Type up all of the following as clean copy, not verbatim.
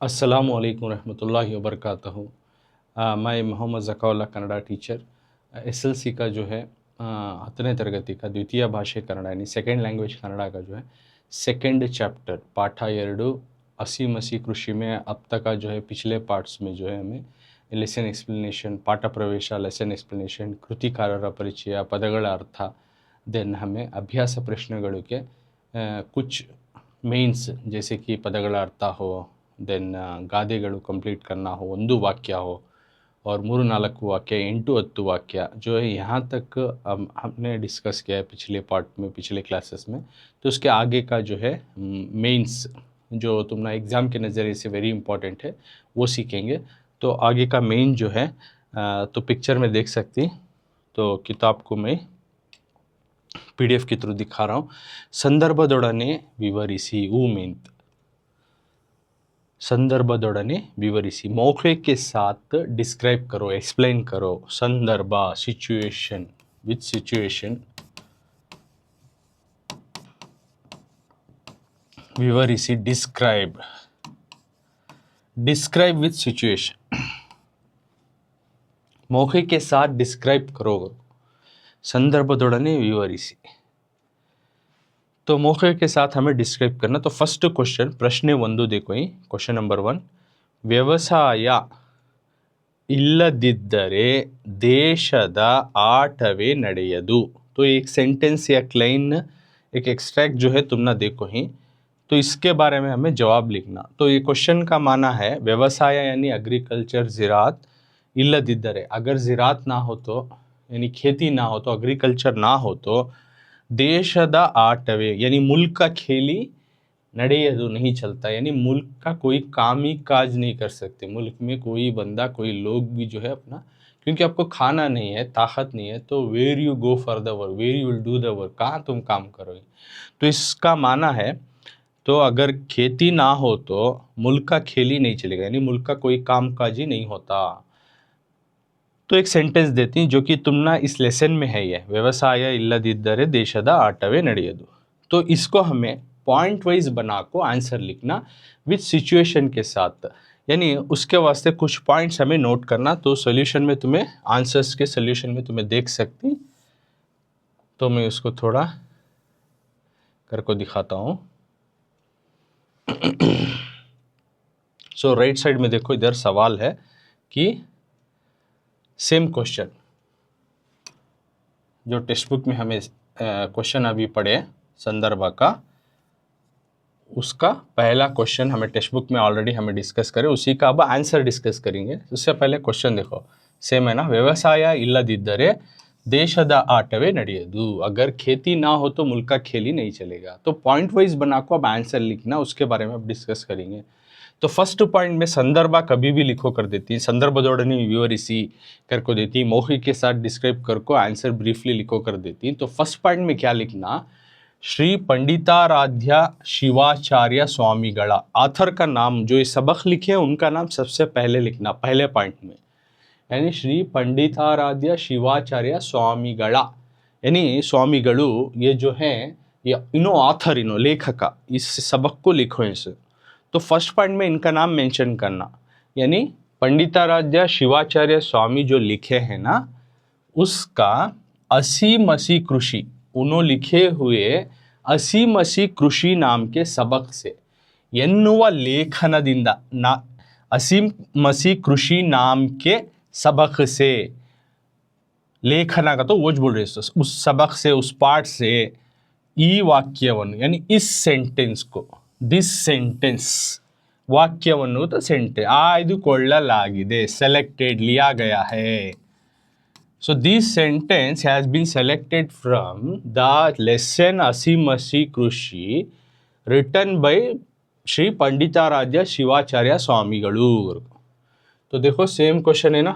अस्सलामुअलैकुम रहमतुल्लाहि वबरकातुहू। मैं मोहम्मद ज़काउल्लाह कन्नड़ टीचर। एसएलसी का जो है 10ನೇ ತರಗತಿ का द्वितीय भाषे कन्नड़ यानी सेकेंड लैंग्वेज कन्नड़ा का जो है सेकेंड चैप्टर पाठ 2 हसी मसी कृषि में अब तक का जो है पिछले पार्ट्स में जो है हमें लेसन एक्सप्लेनेशन पाठ प्रवेश लेसन एक्सप्लेनेशन कृतिकारर परिचय पदಗಳ ಅರ್ಥ देन हमें अभ्यास प्रश्नಗಳಿಗೆ कुछ मेन्स जैसे कि पदಗಳ ಅರ್ಥ हो देन गादेಗಳು कंप्लीट करना हो ಒಂದು वाक्य हो और 3-4 वाक्य 8-10 वाक्य जो है यहाँ तक हमने डिस्कस किया है पिछले पार्ट में पिछले क्लासेस में। तो उसके आगे का जो है मेंस जो तुमने एग्ज़ाम के नज़रिए से वेरी इंपॉर्टेंट है वो सीखेंगे। तो आगे का मेन जो है तो पिक्चर में देख सकती। तो किताब को मैं PDF के थ्रू दिखा रहा हूँ। ಸಂದರ್ಭದೊಡನೆ ವಿವರಿಸಿ मेन संदर्भदೊಡನೆ विवरिसी मौके के साथ डिस्क्राइब करो एक्सप्लेन करो। संदर्भ सिचुएशन विथ सिचुएशन विवरिसी डिस्क्राइब डिस्क्राइब विथ सिचुएशन मौके के साथ डिस्क्राइब करो संदर्भदೊಡನೆ विवरिसी। तो मौके के साथ हमें डिस्क्राइब करना। तो फर्स्ट क्वेश्चन प्रश्ನೆ 1 देखो ही क्वेश्चन नंबर 1 ವ್ಯವಸಾಯ ಇಲ್ಲದಿದ್ದರೆ ದೇಶದ ಆಟವೇ ನಡೆಯದು। तो एक सेंटेंस या लाइन एक एक्सट्रैक्ट जो है तुम ना देखो ही तो इसके बारे में हमें जवाब लिखना। तो ये क्वेश्चन का माना है व्यवसाय यानी एग्रीकल्चर ज़िरात इಲ್ಲದಿದ್ದರೆ अगर ज़िरात ना हो तो यानी खेती ना हो तो एग्रीकल्चर ना हो तो देशद आटवे यानी मुल्क का खेली ನಡೆಯದು नहीं चलता यानी मुल्क का कोई काम ही काज नहीं कर सकते। मुल्क में कोई बंदा कोई लोग भी जो है अपना क्योंकि आपको खाना नहीं है ताकत नहीं है तो where you go for the work where you will do the work कहाँ तुम काम करोगे। तो इसका माना है तो अगर खेती ना हो तो मुल्क का खेल ही नहीं चलेगा यानी मुल्क का कोई काम काज ही नहीं होता। तो एक सेंटेंस देती जो कि तुम ना इस लेसन में है ये ವ್ಯವಸಾಯ ಇಲ್ಲದಿದ್ದರೆ ದೇಶದ ಆಟವೇ ನಡೆಯದು। तो इसको हमें पॉइंट वाइज बना को आंसर लिखना विथ सिचुएशन के साथ यानी उसके वास्ते कुछ पॉइंट्स हमें नोट करना। तो सॉल्यूशन में तुम्हें आंसर्स के सॉल्यूशन में तुम्हें देख सकती। तो मैं उसको थोड़ा करके दिखाता हूँ। सो राइट साइड में देखो इधर सवाल है कि सेम क्वेश्चन जो टेक्स्ट बुक में हमें क्वेश्चन अभी पढ़े संदर्भ का उसका पहला क्वेश्चन हमें टेक्स्ट बुक में ऑलरेडी हमें डिस्कस करें उसी का अब आंसर डिस्कस करेंगे। उससे पहले क्वेश्चन देखो सेम है ना ವ್ಯವಸಾಯ ಇಲ್ಲದಿದ್ದರೆ ದೇಶದ ಆಟವೇ ನಡೆಯದು अगर खेती ना हो तो मुल्क का खेल ही नहीं चलेगा। तो पॉइंट वाइज बना को अब आंसर लिखना उसके बारे में अब डिस्कस करेंगे। तो फर्स्ट पॉइंट में संदर्भ कभी भी लिखो कर देती संदर्भದೊಡನೆ विवरिसी कर को देती मौखिक के साथ डिस्क्राइब कर को आंसर ब्रीफली लिखो कर देती। तो फर्स्ट पॉइंट में क्या लिखना श्री पंडिताराध्य शिवाचार्य स्वामीगण आथर का नाम जो ये सबक लिखे हैं उनका नाम सबसे पहले लिखना पहले पॉइंट में यानी श्री पंडिताराध्य शिवाचार्य स्वामीगण यानी स्वामीगणु ये जो हैं ये इनो आथर इनो लेखक इस सबक को लिखो इनसे। तो फर्स्ट पॉइंट में इनका नाम मेंशन करना यानी पंडिताराध्य शिवाचार्य स्वामी जो लिखे हैं ना उसका असी मसी कृषि उन्होंने लिखे हुए असी मसी कृषि नाम के सबक से ಎನ್ನುವ ಲೇಖನದಿಂದ ना असीम मसी कृषि नाम के सबक से लेखना का तो वो बोल रहे उस सबक से उस पार्ट से ई वाक्यವನ್ನು यानी इस सेंटेंस को दिस सेंटेंस वाक्यವನ್ನು तो सेंटेंस आಯ್ದುಕೊಳ್ಳಲಾಗಿದೆ सेलेक्टेड लिया गया है। So this sentence has been selected from the lesson असी मसी कृषि written by श्री पंडिताराध्य शिवाचार्य स्वामीगणु। तो देखो सेम क्वेश्चन है ना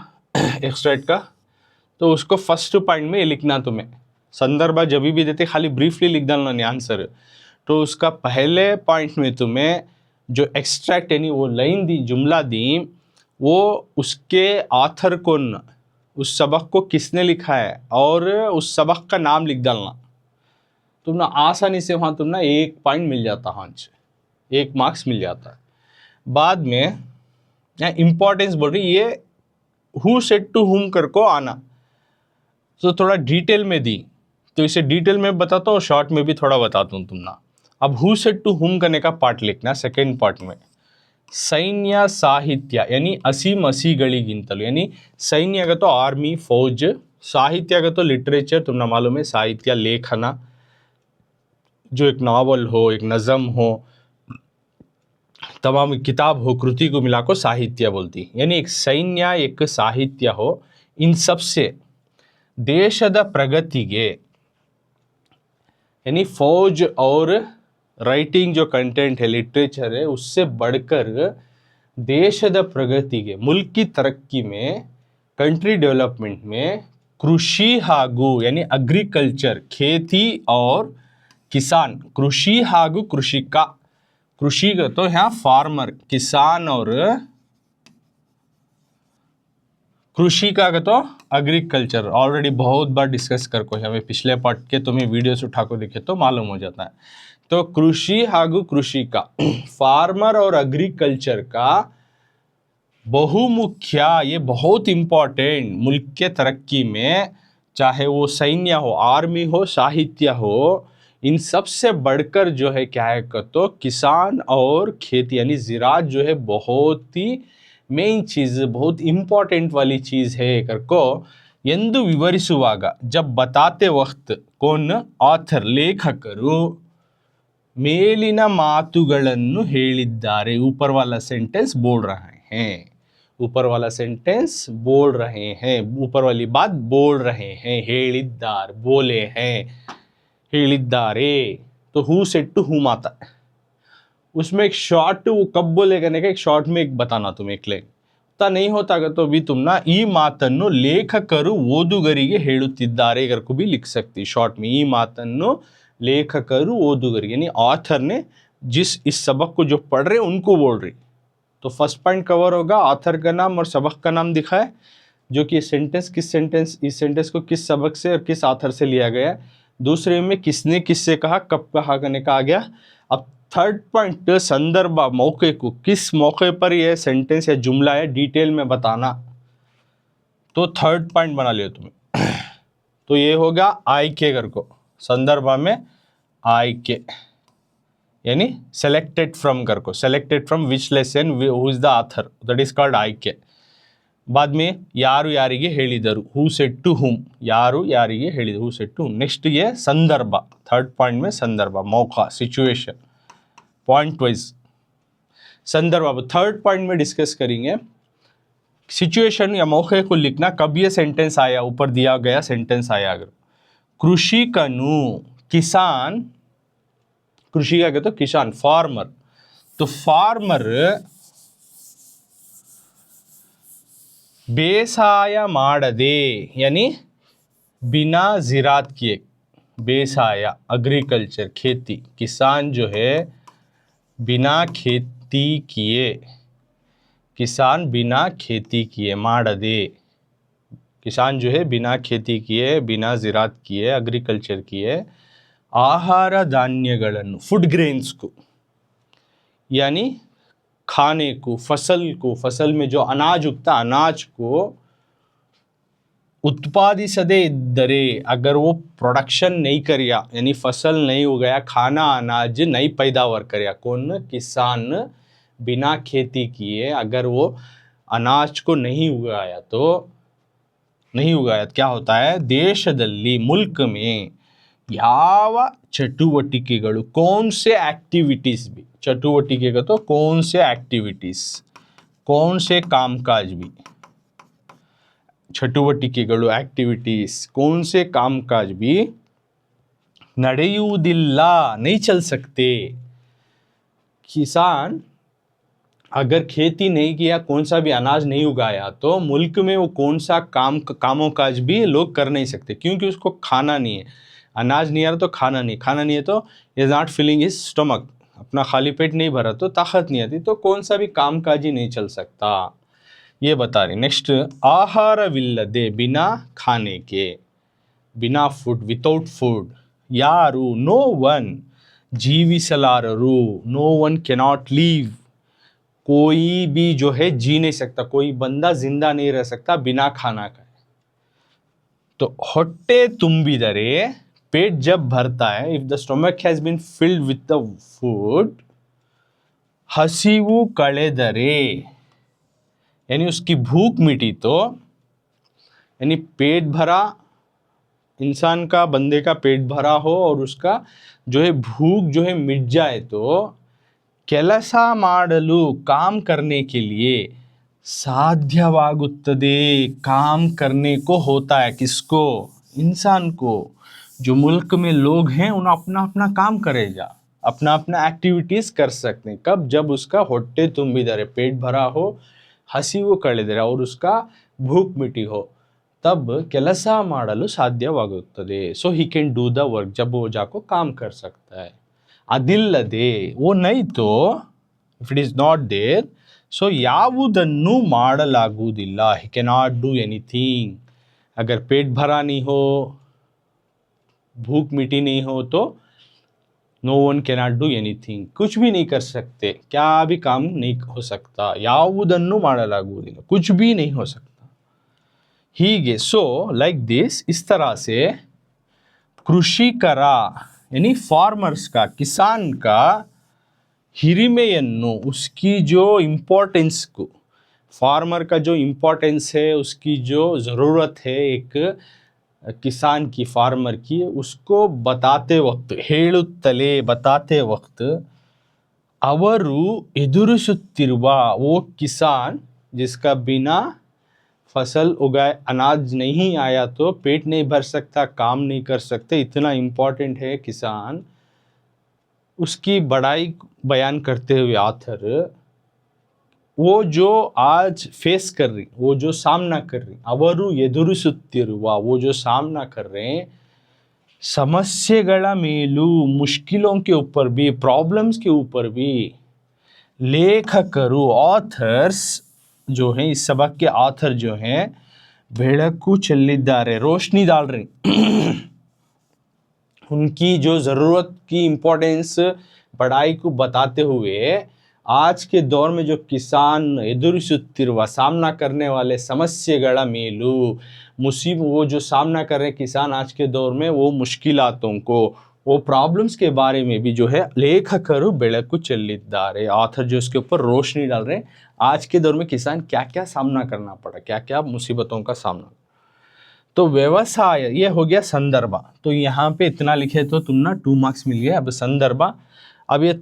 एक्सट्रैक्ट का। तो उसको फर्स्ट पॉइंट में लिखना तुम्हें संदर्भ जब भी देते खाली ब्रीफली लिख डालना नहीं आंसर। तो उसका पहले पॉइंट में तुम्हें जो एक्सट्रैक्ट यानी वो लाइन दी जुमला दी वो उसके आथर को उस सबक को किसने लिखा है और उस सबक का नाम लिख डालना। तुम ना आसानी से वहाँ तुम ना 1 पॉइंट मिल जाता है, 1 मार्क्स मिल जाता है। बाद में यहाँ इंपॉर्टेंस बोल रही, ये हु सेड टू हुम कर को आना, तो थोड़ा डिटेल में दी, तो इसे डिटेल में बताता हूँ, शॉर्ट में भी थोड़ा बताता हूँ तुमना। अब हु सेड टू हुम करने का पार्ट लिखना सेकेंड पार्ट में। सैन्य साहित्य यानी असीम असीಗಳಿಗಿಂತಲೂ, यानी सैन्य का तो आर्मी फौज, साहित्य का तो लिटरेचर, तुमने मालूम है साहित्य लेखना, जो एक नावल हो, एक नज़म हो, तमाम किताब हो, कृति को मिला को साहित्य बोलती। यानी एक सैन्य एक साहित्य हो, इन सब से देशद प्रगतिಗೆ, यानी फौज और राइटिंग जो कंटेंट है, लिटरेचर है, उससे बढ़कर देशद प्रगतिಗೆ, मुल्क की तरक्की में, कंट्री डेवलपमेंट में, कृषि ಹಾಗೂ यानी एग्रीकल्चर, खेती और किसान, कृषि ಹಾಗೂ कृषिका, कृषि का तो यहाँ फार्मर, किसान और कृषि का तो एग्रीकल्चर, ऑलरेडी बहुत बार डिस्कस कर को हमें पिछले पार्ट के तुम्हें वीडियोस उठा को देखे तो मालूम हो जाता है। तो कृषि ಹಾಗೂ कृषि का, फार्मर और एग्रीकल्चर का बहुमुख्य, ये बहुत इंपॉर्टेंट मुल्क के तरक्की में, चाहे वो सैन्य हो, आर्मी हो, साहित्य हो, इन सब से बढ़कर जो है क्या है तो किसान और खेती यानी ज़िराअत जो है बहुत ही मेन चीज़, बहुत इंपॉर्टेंट वाली चीज़ है करको ಎಂದು ವಿವರಿಸುವಾಗ, जब बताते वक्त कौन ऑथर लेखकರು ಮೇಲಿನ ಮಾತುಗಳನ್ನು ಹೇಳಿದ್ದಾರೆ, ऊपर वाला सेंटेंस बोल रहे हैं, ऊपर वाला सेंटेंस बोल रहे हैं, ऊपर वाली बात बोल रहे हैं, ಹೇಳಿದ್ದಾರೆ बोले हैं, ಹೇಳಿದ್ದಾರೆ, तो हु सेड टू हुम आता है। उसमें एक शॉर्ट, वो कब बोले करने का एक शॉर्ट में एक बताना तुम्हें, एक लेख नहीं होता तो भी तुम ना ಈ ಮಾತನ್ನು ಲೇಖಕರು ಓದುಗರಿಗೆ ಹೇಳುತ್ತಿದ್ದಾರೆ करको भी लिख सकती शॉर्ट में। ಈ ಮಾತನ್ನು लेखकರು ಓದುಗರಿಗೆ, यानी ऑथर ने जिस इस सबक को जो पढ़ रहे उनको बोल रही। तो फर्स्ट पॉइंट कवर होगा, ऑथर का नाम और सबक का नाम दिखा है, जो कि सेंटेंस किस सेंटेंस, इस सेंटेंस को किस सबक से और किस ऑथर से लिया गया है। दूसरे में किसने किससे कहा, कब कहा करने का आ गया। अब थर्ड पॉइंट संदर्भ, मौके को, किस मौके पर यह सेंटेंस या जुमला है डिटेल में बताना, तो थर्ड पॉइंट बना लियो तुम्हें। तो ये होगा आई के कर को, संदर्भ में आई के यानी सेलेक्टेड फ्रॉम कर को, selected from which lesson, who is the author, that is called I के। बाद में ಯಾರು ಯಾರಿಗೆ ಹೇಳಿದರು, हु सेड टू हुम, ಯಾರು ಯಾರಿಗೆ ಹೇಳಿದರು, who said to whom. Next ये संदर्भ, थर्ड पॉइंट में संदर्भ, मौका, सिचुएशन, पॉइंट वाइज संदर्भ। अब थर्ड पॉइंट में डिस्कस करेंगे सिचुएशन या मौके को लिखना, कब ये सेंटेंस आया, ऊपर दिया गया सेंटेंस आया। अगर कृषिकनु, किसान, कृषि का तो किसान, फार्मर, तो फार्मर ಬೇಸಾಯ ಮಾಡದೆ, यानी बिना ज़िराअत किए, बेसाया एग्रीकल्चर खेती, किसान जो है बिना खेती किए, किसान बिना खेती किए, ಮಾಡದೆ, किसान जो है बिना खेती किए, बिना ज़िराअत किए, एग्रीकल्चर किए, आहार धान्यಗಳನ್ನು, फूड ग्रेन्स को, यानी खाने को, फसल में जो अनाज उगता, अनाज को उत्पादिसदे इद्दरे, अगर वो प्रोडक्शन नहीं करिया, यानी फसल नहीं उगाया, खाना अनाज नहीं पैदावार करिया, कौन, किसान, बिना खेती किए अगर वो अनाज को नहीं उगाया, तो नहीं उगाया क्या होता है, देशदल्ली, मुल्क में ಯಾವ ಚಟುವಟಿಕೆಗಳು, कौन से एक्टिविटीज़ भी, चटुवटिके का तो कौन से एक्टिविटीज़, कौन से कामकाज भी, ಚಟುವಟಿಕೆಗಳು एक्टिविटीज़, कौन से कामकाज भी ನಡೆಯುವುದಿಲ್ಲ, नहीं चल सकते। किसान अगर खेती नहीं किया, कौन सा भी अनाज नहीं उगाया, तो मुल्क में वो कौन सा कामों काज भी लोग कर नहीं सकते, क्योंकि उसको खाना नहीं है, अनाज नहीं आ रहा तो खाना नहीं है, तो is not filling his stomach, अपना खाली पेट नहीं भरा तो ताकत नहीं आती, तो कौन सा भी काम काज ही नहीं चल सकता, ये बता रही। नेक्स्ट, आहारविल्लदे, बिना खाने के, बिना फूड, विदाउट फूड, यारू, नो वन, जीविಸಲಾರರು, नो वन कैनॉट लीव, कोई भी जो है जी नहीं सकता, कोई बंदा जिंदा नहीं रह सकता बिना खाना खाए। तो ಹೊಟ್ಟೆ ತುಂಬಿದರೆ, पेट जब भरता है, if the stomach has been filled with the food, हसीवु कಳೆದರೆ, यानी उसकी भूख मिटी तो, यानी पेट भरा, इंसान का, बंदे का पेट भरा हो और उसका जो है भूख जो है मिट जाए तो, ಕೆಲಸ ಮಾಡಲು, काम करने के लिए, साध्यवागुತ್ತದೆ, काम करने को होता है, किसको? इंसान को। जो मुल्क में लोग हैं उन्हें अपना अपना काम करेगा, अपना अपना एक्टिविटीज कर सकते हैं, कब? जब उसका ಹೊಟ್ಟೆ ತುಂಬಿದರೆ, पेट भरा हो, हसीವು ಕಳೆದರೆ, और उसका भूख मिटी हो, तब ಕೆಲಸ ಮಾಡಲು ಸಾಧ್ಯವಾಗುತ್ತದೆ, so he can do the work, जब वो जाको काम कर सकता है। ಅದಿಲ್ಲದೆ, वो नहीं तो, if it is not there, so ಯಾವುದನ್ನು ಮಾಡಲಾಗುವುದಿಲ್ಲ, ही कैनॉट डू एनीथिंग। अगर पेट भरा नहीं हो, भूख मिटी नहीं हो, तो no one cannot do anything, कुछ भी नहीं कर सकते, क्या भी काम नहीं हो सकता, ಯಾವುದನ್ನು ಮಾಡಲಾಗುವುದಿಲ್ಲ, कुछ भी नहीं हो सकता। ಹೀಗೆ, सो लाइक दिस, इस तरह से कृषिकर, यानी फार्मर्स का, किसान का हिरिमेयन्नु, उसकी जो इम्पोर्टेंस को, फार्मर का जो इम्पोर्टेंस है, उसकी जो ज़रूरत है एक किसान की, फार्मर की, उसको बताते वक्त, ಹೇಳುತ್ತಲೇ, बताते वक्त, ಅವರು ಎದುರಿಸುತ್ತಿರುವ, वो किसान जिसका बिना फसल उगाए अनाज नहीं आया तो पेट नहीं भर सकता, काम नहीं कर सकते, इतना इम्पोर्टेंट है किसान, उसकी बड़ाई बयान करते हुए आथर, वो जो आज फेस कर रही, वो जो सामना कर रही, ಅವರು ಎದುರಿಸುತ್ತಿರುವ, वो जो सामना कर रहे हैं, समस्येಗಳ ಮೇಲೂ, मुश्किलों के ऊपर भी, प्रॉब्लम्स के ऊपर भी, लेखकರು, ऑथर्स जो हैं, इस सबक के ऑथर जो हैं, ಬೆಳಕು ಚೆಲ್ಲಿದ್ದಾರೆ, रोशनी डाल रहे, उनकी जो ज़रूरत की इम्पोर्टेंस, बड़ाई को बताते हुए, आज के दौर में जो किसान ಎದುರಿಸುತ್ತಿರುವ, सामना करने वाले समस्यೆಗಳ ಮೇಲೂ, मुसीबत, वो जो सामना कर रहे हैं किसान आज के दौर में, वो मुश्किलातों को, वो प्रॉब्लम्स के बारे में भी जो है लेखकರು ಬೆಳಕು ಚೆಲ್ಲಿದ್ದಾರೆ, ऑथर जो इसके ऊपर रोशनी डाल रहे हैं, आज के दौर में किसान क्या क्या सामना करना पड़ा, क्या क्या मुसीबतों का सामना। तो व्यवसाय, ये हो गया संदर्भ, तो यहाँ पे इतना लिखे तो तुम ना 2 मार्क्स मिल गए। अब संदर्भ, अब ये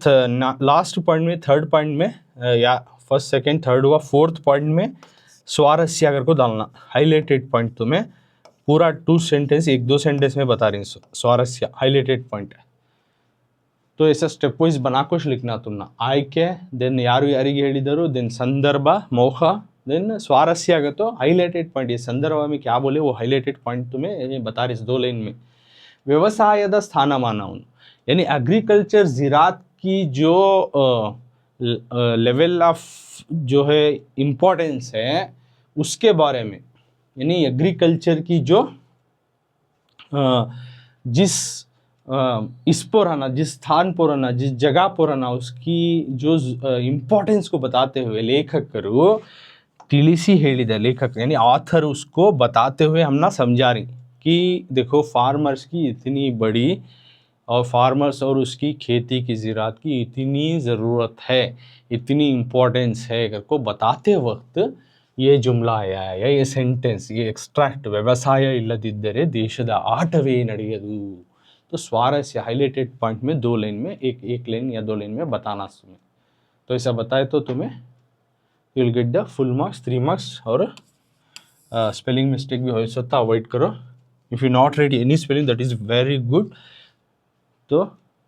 लास्ट पॉइंट में, थर्ड पॉइंट में, या फर्स्ट सेकंड थर्ड हुआ, फोर्थ पॉइंट में स्वारस्य अगर को डालना, हाईलाइटेड पॉइंट, तुम्हें पूरा 2 सेंटेंस, 1-2 सेंटेंस में बता रही हूँ, स्वारस्य हाईलाइटेड पॉइंट है, तो ऐसा स्टेप वाइज बना कुछ लिखना तुमना, ಆಯ್ಕೆ, देन ಯಾರು ಯಾರಿಗೆ ಹೇಳಿದರು, देन संदर्भ, मोह, देन स्वारस्य आगे तो हाईलाइटेड पॉइंट, ये संदर्भ में क्या बोले वो हाईलाइटेड पॉइंट तुम्हें बता रही 2 लाइन में। ವ್ಯವಸಾಯದ ಸ್ಥಾನಮಾನವನ್ನು, यानी एग्रीकल्चर, ज़राअत की जो लेवल ऑफ जो है इम्पोर्टेंस है, उसके बारे में, यानी एग्रीकल्चर की जो जिस इस पर रहना, जिस स्थान पर रहना, जिस जगह पर रहना, उसकी जो इम्पोर्टेंस को बताते हुए लेखकರು ತಿಳಿಸಿ ಹೇಳಿದ, लेखक यानी ऑथर उसको बताते हुए हम ना समझा रही कि देखो फार्मर्स की इतनी बड़ी, और फार्मर्स और उसकी खेती की ज़राअत की इतनी ज़रूरत है, इतनी इम्पोर्टेंस है, अगर को बताते वक्त ये जुमला आया है, या ये सेंटेंस, ये एक्सट्रैक्ट, ವ್ಯವಸಾಯ ಇಲ್ಲದಿದ್ದರೆ ದೇಶದ ಆಟವೇ ನಡೆಯದು। तो स्वारस्य हाईलाइटेड पॉइंट में 2 लाइन में, एक लाइन या 2 लाइन में बताना तुम्हें, तो ऐसा बताए तो तुम्हें you will get the full marks, 3 marks. और स्पेलिंग मिस्टेक भी हो सकता, अवॉइड करो, if you not ready any spelling that is very good, तो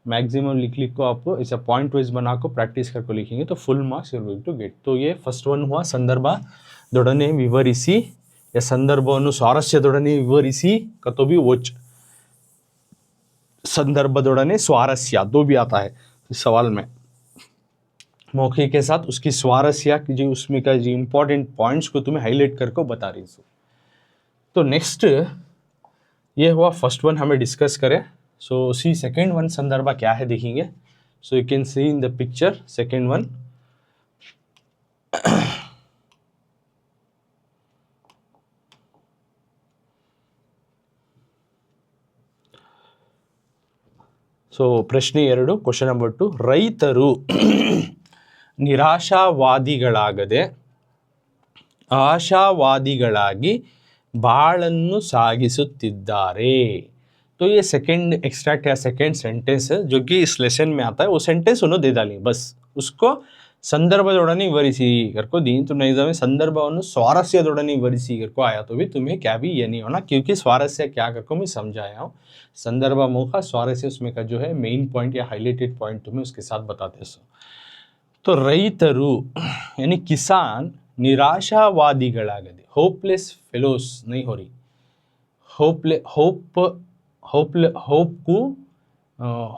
मैक्सिमम लिख को आप ऐसा पॉइंट वाइज बना को प्रैक्टिस करके लिखेंगे तो full marks you are going to get. तो ये फर्स्ट वन हुआ ಸಂದರ್ಭದೊಡನೆ ವಿವರಿಸಿ, या ಸಂದರ್ಭವನ್ನು ಸ್ವಾರಸ್ಯದೊಡನೆ ವಿವರಿಸಿ, कतो भी वोच संदर्भदೊಡನೆ स्वारस्य, दो भी आता है इस सवाल में, मौखिक के साथ उसकी स्वारस्य की जो उसमें का जो इम्पोर्टेंट पॉइंट्स को तुम्हें हाईलाइट करके बता रही हूँ। तो नेक्स्ट ये हुआ फर्स्ट वन हमें डिस्कस करें। सो सी सेकेंड वन संदर्भ क्या है देखेंगे। सो you can see in the picture second one, so ಪ್ರಶ್ನೆ 2 ಕ್ವಶನ್ ನಂಬರ್ 2, ರೈತರು ನಿರಾಶಾವಾದಿಗಳಾಗದೆ आशावादिಗಳಾಗಿ ಬಾಳನ್ನು सागिसुत्तिद्दारे। तो ये सेकंड एक्सट्रैक्ट या सेकंड सेंटेंस है जो कि इस लेसन में आता है। वो सेंटेंस उन्होंने दे डाली, बस उसको ಸಂದರ್ಭದೊಡನೆ ವಿವರಿಸಿ करको दी। तो नहीं जब संदर्भವನ್ನು स्वारस्यದೊಡನೆ विवरिಸಿ करको आया तो भी तुम्हें क्या भी ये नहीं होना, क्योंकि स्वारस्य क्या करको मैं समझाया हूँ। संदर्भ मुखा स्वारस्य उसमें का जो है मेन पॉइंट या हाईलाइटेड पॉइंट तुम्हें उसके साथ बताते सो। तो रೈತರು यानी किसान निराशावादिಗಳಾಗದೆ, होपलेस फेलोस नहीं हो रही,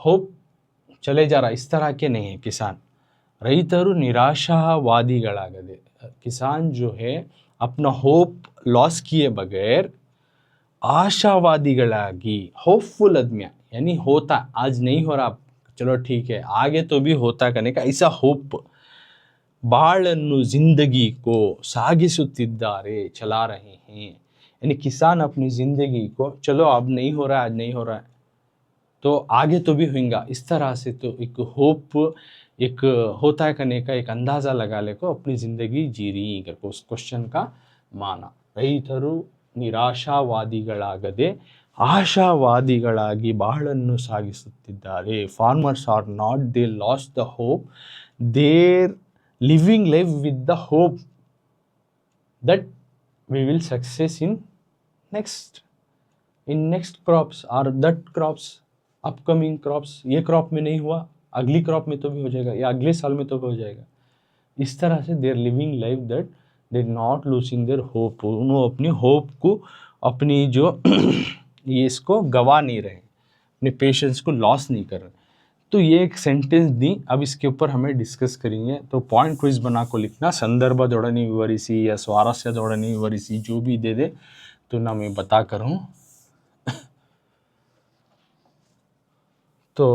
होप चले जा रहा, इस तरह के नहीं है किसान। रೈತರು निराशावादिಗಳಾಗದೆ, किसान जो है अपना होप लॉस किए बगैर आशावादिಗಳಾಗಿ, होपफुल आदमी यानी होता, आज नहीं हो रहा चलो ठीक है आगे तो भी होता करने का ऐसा होप, बाळನ್ನು जिंदगी को सागिसुत्तिद्दारे चला रहे हैं। यानी किसान अपनी ज़िंदगी को चलो अब नहीं हो रहा है, आज नहीं हो रहा है तो आगे तो भी होगा, इस तरह से तो एक होप, एक होता है करने का एक अंदाज़ा लगा ले को अपनी ज़िंदगी जी रही करके उस क्वेश्चन का माना। ರೈತರು ನಿರಾಶಾವಾದಿಗಳಾಗದೆ ಆಶಾವಾದಿಗಳಾಗಿ ಬಾಳನ್ನು ಸಾಗಿಸುತ್ತಿದ್ದಾರೆ। Farmers are not they lost the hope, their living life with the hope that we will success in next crops or that crops, upcoming crops। ये क्रॉप में नहीं हुआ अगली क्रॉप में तो भी हो जाएगा, या अगले साल में तो भी हो जाएगा। इस तरह से their living life that they not losing their hope, उन्होंने अपनी होप को, अपनी जो ये इसको गवा नहीं रहे, अपने पेशेंस को लॉस नहीं कर रहे। तो ये एक सेंटेंस दी, अब इसके ऊपर हमें डिस्कस करेंगे। तो पॉइंट क्विज बना को लिखना, संदर्भದೊಡನೆ ವಿವರಿಸಿ या स्वारस्यದೊಡನೆ विवरिसी जो भी दे दे तो ना मैं बता कर हूँ। तो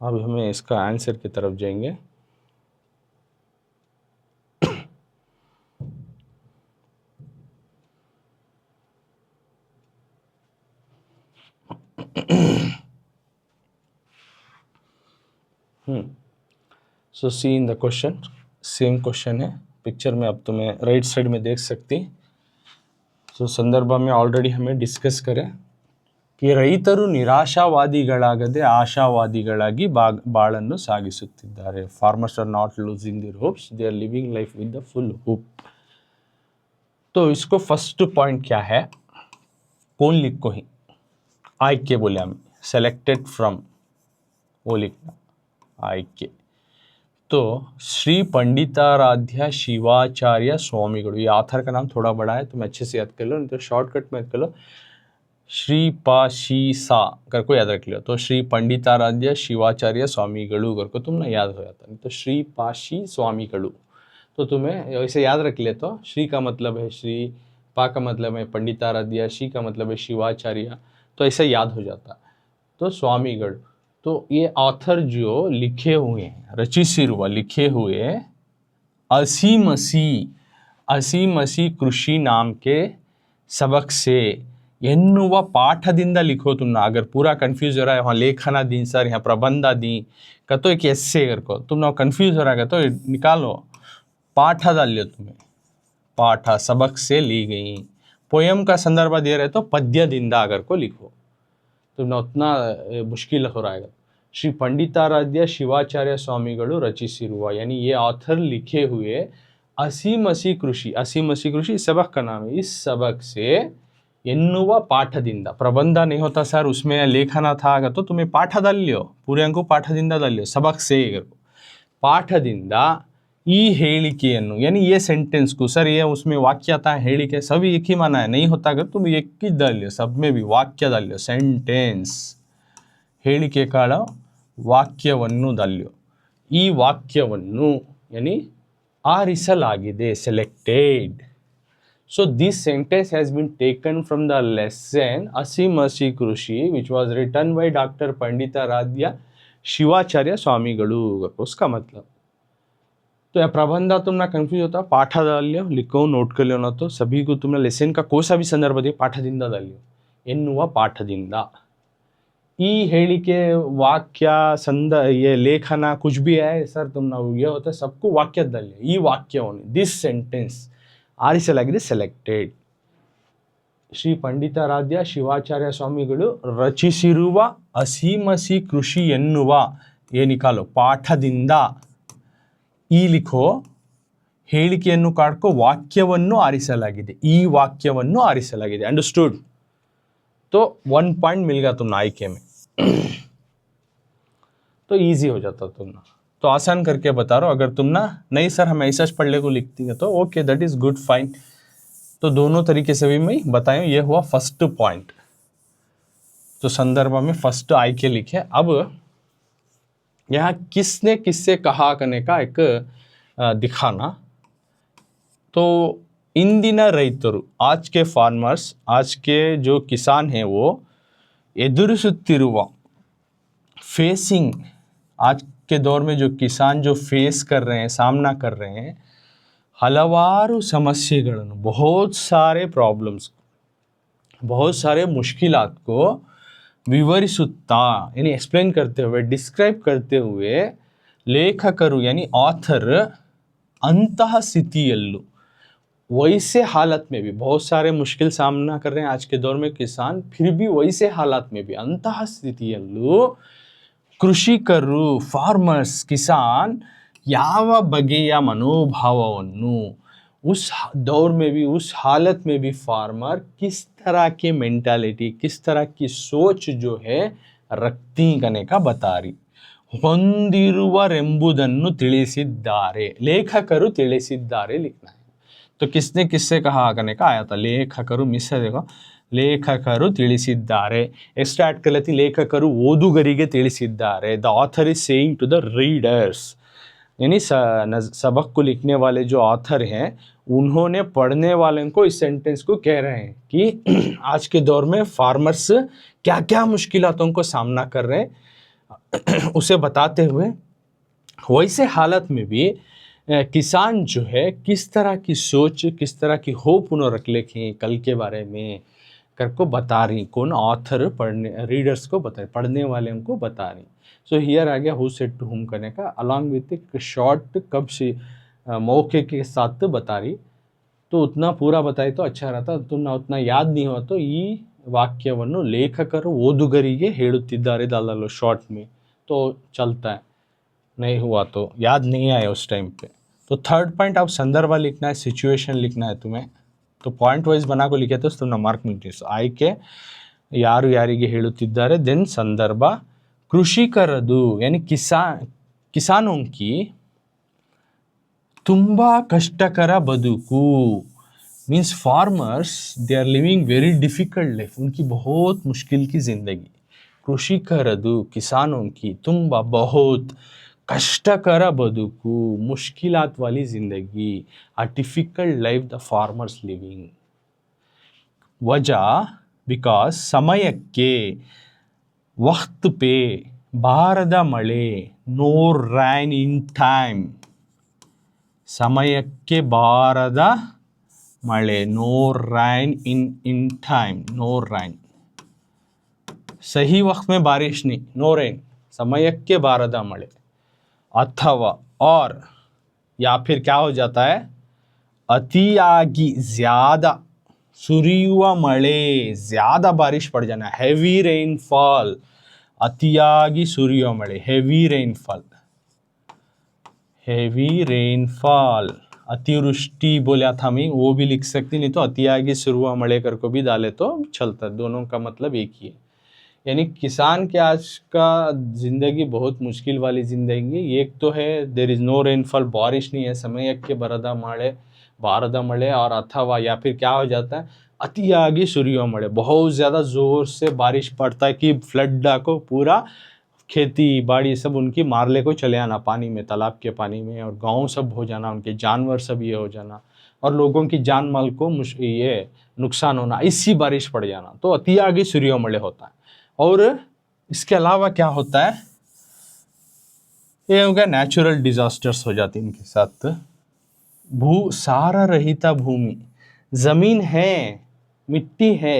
अब हमें इसका आंसर की तरफ जाएंगे। So see in the question, same question है पिक्चर में, अब तुम्हें राइट साइड में देख सकती। सो संदर्भ में ऑलरेडी हमें डिस्कस करें कि ರೈತರು ನಿರಾಶಾವಾದಿಗಳಾಗದೆ ಆಶಾವಾದಿಗಳಾಗಿ ಬಾಳನ್ನು ಸಾಗಿಸುತ್ತಿದ್ದಾರೆ। Farmers are not losing their hopes, they are living life with the full hope. तो इसको फर्स्ट पॉइंट क्या है, कौन लिखो ही आई के बोले हम, सेलेक्टेड फ्रॉम वो लिखना आई के। तो श्री पंडिताराध्य शिवाचार्य स्वामीगढ़, ये आथर का नाम थोड़ा बड़ा है, तुम अच्छे से याद कर लो, नहीं तो शॉर्टकट में याद कर लो, श्री पा शी सा कर को याद रख लो। तो श्री पंडिताराध्य शिवाचार्य स्वामीगढ़ कर को तुम ना याद हो जाता, नहीं तो श्री पाशी स्वामीगढ़ तो तुम्हें ऐसे याद रख ले। तो श्री का मतलब है श्री, पा का मतलब है पंडिताराध्य, शी का मतलब है शिवाचार्य, तो ऐसे याद हो जाता। तो स्वामीगढ़, तो ये ऑथर जो लिखे हुए हैं, रचिसिरुवा लिखे हुए असीमसी कृषि नाम के सबक से ಎನ್ನುವ ಪಾಠದಿಂದ लिखो तुम ना। अगर पूरा कंफ्यूज हो रहा है, वहाँ लेखना दी सर, यहाँ प्रबंध दी का, तो एक एस्से करको तुम ना कंफ्यूज हो रहा है तो निकालो, पाठ डाल लियो तुम्हें, पाठ सबक से ली गई। पोयम का संदर्भ दे रहे तो पद्यದಿಂದ अगर को लिखो, तुम ना उतना मुश्किल हो रहा है। श्री पंडिताराध्य शिवाचार्य स्वामीगढ़ रचिसिरुवा, यानी ये ऑथर लिखे हुए असीमसी कृषि सबक का नाम है। इस सबक से ಎನ್ನುವ ಪಾಠದಿಂದ, ಪ್ರಬಂಧ नहीं होता सर उसमें लेखना था अगर तो तुम्हें पाठ डाल लियो, पूरे अंको पाठದಿಂದ डाल लियो, सबक से पाठದಿಂದ ಈ ಹೇಳಿಕೆಯನ್ನು, यानी ये सेंटेंस को सर ये उसमें वाक्य आता है, ಹೇಳಿಕೆ सभी एक ही माना है, नहीं होता अगर तुम एक ही डाल लियो, सब में भी वाक्य डाल लियो, सेंटेंस ಹೇಳಿಕೆ ಕಾಳ ವಾಕ್ಯವನ್ನು डाल लियो। ಈ ವಾಕ್ಯವನ್ನು यानी ಆರಿಸಲಾಗಿದೆ, selected। So this sentence has been taken from the lesson Asimasi Krushi, which was written by Dr. Panditaradhya Shivacharya Swamigadu। उसका मतलब तो यह प्रबंधा तुम ना कंफ्यूज होता, पाठ डाल लियो, लिखो नोट कर लियो ना, तो सभी को तुमने लेसन का कोई सा भी संदर्भ दे पाठದಿಂದ डाल लियो। ಎನ್ನುವ ಪಾಠದಿಂದ. ಈ ಹೇಳಿಕೆ ವಾಕ್ಯ ये लेखना कुछ भी है सर, तुम ನಾವು ये होता है सबको ವಾಕ್ಯದಲ್ಲಿ ಈ ವಾಕ್ಯವನ್ನು ದಿಸ್ ಸೆಂಟೆನ್ಸ್ ಆರಿಸಲಾಗಿದೆ ಸೆಲೆಕ್ಟೆಡ್. ಶ್ರೀ ಪಂಡಿತಾರಾಧ್ಯ ಶಿವಾಚಾರ್ಯ ಸ್ವಾಮಿಗಳು ರಚಿಸಿರುವ ಹಸಿಮಸಿ ಕೃಷಿ ಎನ್ನುವ ಏನಿಕಾಲು ಪಾಠದಿಂದ ಈ ಲಿಖೋ ಹೇಳಿಕೆಯನ್ನು ಕಾಡ್ಕೋ ವಾಕ್ಯವನ್ನು ಆರಿಸಲಾಗಿದೆ, ಈ ವಾಕ್ಯವನ್ನು ಆರಿಸಲಾಗಿದೆ. अंडरस्टूड? तो 1 पॉइंट मिल गया तुमने आईके में. तो इजी हो जाता तुमने. तो आसान करके बता रहा हूँ. अगर तुम ना नहीं सर हम ऐसा पढ़ने को लिखती है तो okay, that is good, fine. तो दोनों तरीके से भी मैं बताऊँ. ये हुआ फर्स्ट पॉइंट. तो संदर्भ में फर्स्ट आईके लिखे. अब यहाँ किसने किससे कहा करने का एक दिखाना. तो इंदिन रैतरु, आज के फार्मर्स, आज के जो किसान हैं वो एदुरिसुत्तिरुव फेसिंग, आज के दौर में जो किसान जो फेस कर रहे हैं, सामना कर रहे हैं हलवारू समस्येಗಳನ್ನು, बहुत सारे प्रॉब्लम्स, बहुत सारे मुश्किलात को विवरिसुत्ता यानी एक्सप्लेन करते हुए, डिस्क्राइब करते हुए लेखकರು यानी ऑथर अंतः स्थितियल्लू, वैसे हालत में भी, बहुत सारे मुश्किल सामना कर रहे हैं आज के दौर में किसान, फिर भी वैसे हालत में भी अंतः स्थितियल्लू ಕೃಷಿಕರು फार्मर्स किसान ಯಾವ ಬಗೆಯ मनोभावವನ್ನು, उस दौर में भी, उस हालत में भी फार्मर किस तरह के मेंटालिटी, किस तरह की सोच जो है रखती करने का बता रही. ಹೊಂದಿರುವರೆಂಬುದನ್ನು ತಿಳಿಸಿದ್ದಾರೆ, ಲೇಖಕರು ತಿಳಿಸಿದ್ದಾರೆ लिखना है. तो किसने किससे कहा करने का आया था, लेखकರು मिस है, देखो ಲೇಖಕರು ತಿಳಿಸಿದ್ದಾರೆ. ಸ್ಟಾರ್ಟ್ ಕಲತಿ ಲೇಖಕರು ಓದುಗರಿಗೆ ತಿಳಿಸಿದ್ದಾರೆ. The author is saying to the readers, यानी सबक को लिखने वाले जो ऑथर हैं उन्होंने पढ़ने वाले को इस सेंटेंस को कह रहे हैं कि आज के दौर में फार्मर्स क्या क्या मुश्किलातों को सामना कर रहे हैं उसे बताते हुए, वैसे हालत में भी किसान जो है किस तरह की सोच, किस तरह की होप उन्होंने रख रखी कल के बारे में करको बता रही. कौन ऑथर, पढ़ने रीडर्स को बता रही, पढ़ने वाले को बता रही. सो हियर आ गया हु सेड टू हुम करने का, अलॉन्ग विथ एक शॉर्ट कब से मौके के साथ बता रही. तो उतना पूरा बताई तो अच्छा रहता. तुम उतना याद नहीं हो तो ಈ ವಾಕ್ಯವನ್ನು ಲೇಖಕರು ಓದುಗರಿಗೆ ಹೇಳುತ್ತಿದ್ದಾರೆ दालो शॉर्ट में तो चलता है. नहीं हुआ तो याद नहीं आया उस टाइम पे. तो थर्ड पॉइंट अब संदर्भ लिखना है, सिचुएशन लिखना है तुम्हें. तो पॉइंट वाइज बना को लिखे तो तुमने मार्क मिलती है. ಆಯ್ಕೆ ಯಾರು ಯಾರಿಗೆ ಹೇಳುತ್ತಿದ್ದಾರೆ, ದೆನ್ ಸಂದರ್ಭ ಕೃಷಿಕರದು यानी किसानों की ತುಂಬಾ ಕಷ್ಟಕರ ಬದುಕು, means farmers they are living very difficult life, उनकी बहुत मुश्किल की ज़िंदगी. ಕೃಷಿಕರದು किसानों की ತುಂಬಾ बहुत कष्टकर बदुकु, मुश्किलात वाली ज़िंदगी, a difficult life the farmers living. वजह बिकॉज समयಕ್ಕೆ, वक्त पे, ಬಾರದ ಮಳೆ, no rain in time, ಸಮಯಕ್ಕೆ ಬಾರದ ಮಳೆ, no rain in time, no rain, सही वक्त में बारिश नहीं, no rain, ಸಮಯಕ್ಕೆ ಬಾರದ ಮಳೆ. अथवा और या फिर क्या हो जाता है, अतियागी ज़्यादा, सुरियुवा मळे, ज़्यादा बारिश पड़ जाना, हैवी रेनफॉल, अतियागी सुरियुवा मळे, हैवी रेनफॉल, अतिवृष्टि बोला था मैं, वो भी लिख सकती, नहीं तो अतियागी सुरियुवा मळे कर को भी डाले तो चलता. दोनों का मतलब एक ही है. यानी किसान के आज का ज़िंदगी बहुत मुश्किल वाली ज़िंदगी. एक तो है देर इज़ नो रेनफॉल, बारिश नहीं है, ಸಮಯಕ್ಕೆ बारदा मळे, और अथवा या फिर क्या हो जाता है, अतियागी सुरियुवा मळे, बहुत ज़्यादा ज़ोर से बारिश पड़ता है कि फ्लड को पूरा खेती बाड़ी सब उनकी मारले को चले आना पानी में, तालाब के पानी में, और गांव सब हो जाना, उनके जानवर सब ये हो जाना, और लोगों की जान माल को ये नुकसान होना, इसी बारिश पड़ जाना. तो अतियागी सुरियुवा मळे होता है. और इसके अलावा क्या होता है, ये हो गया नेचुरल डिजास्टर्स हो जाती इनके साथ. सारा रहिता भूमि, ज़मीन है, मिट्टी है,